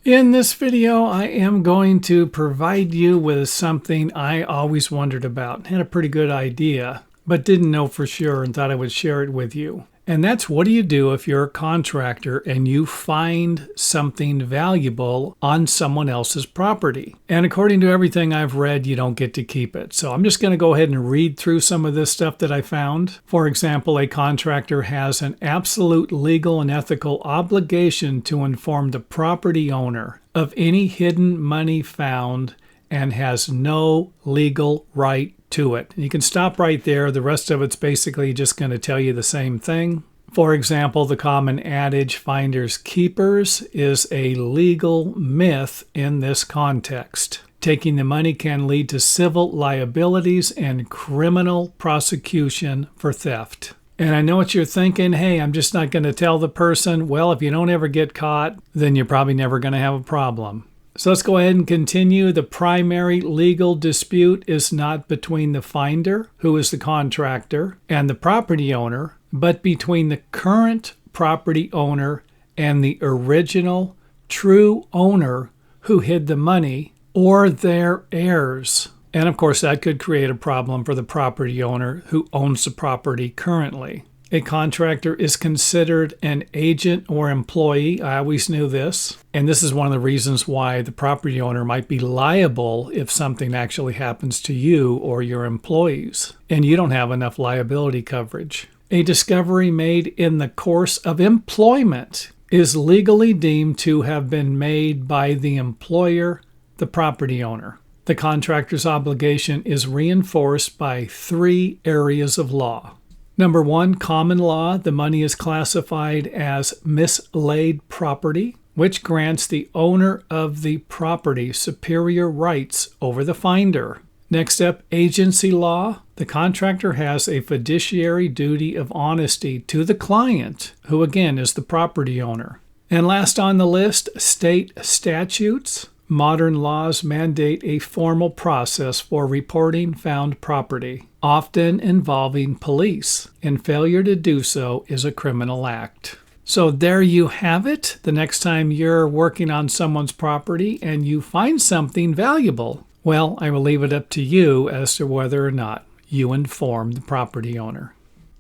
In this video, I am going to provide you with something I always wondered about. Had a pretty good idea, but didn't know for sure and thought I would share it with you. And that's, what do you do if you're a contractor and you find something valuable on someone else's property? And according to everything I've read, you don't get to keep it. So I'm just going to go ahead and read through some of this stuff that I found. For example, a contractor has an absolute legal and ethical obligation to inform the property owner of any hidden money found and has no legal right to it. You can stop right there. The rest of it's basically just going to tell you the same thing. For example, the common adage, finders keepers, is a legal myth in this context. Taking the money can lead to civil liabilities and criminal prosecution for theft. And I know what you're thinking, hey, I'm just not going to tell the person. Well, if you don't ever get caught, then you're probably never going to have a problem. So let's go ahead and continue. The primary legal dispute is not between the finder, who is the contractor, and the property owner, but between the current property owner and the original true owner who hid the money, or their heirs. And of course, that could create a problem for the property owner who owns the property currently. A contractor is considered an agent or employee. I always knew this. And this is one of the reasons why the property owner might be liable if something actually happens to you or your employees, and you don't have enough liability coverage. A discovery made in the course of employment is legally deemed to have been made by the employer, the property owner. The contractor's obligation is reinforced by 3 areas of law. Number 1, common law. The money is classified as mislaid property, which grants the owner of the property superior rights over the finder. Next up, agency law. The contractor has a fiduciary duty of honesty to the client, who again is the property owner. And last on the list, state statutes. Modern laws mandate a formal process for reporting found property, often involving police, and failure to do so is a criminal act. So there you have it. The next time you're working on someone's property and you find something valuable, well, I will leave it up to you as to whether or not you inform the property owner.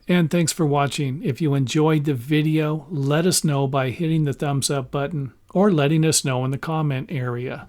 And thanks for watching. If you enjoyed the video, let us know by hitting the thumbs up button or letting us know in the comment area.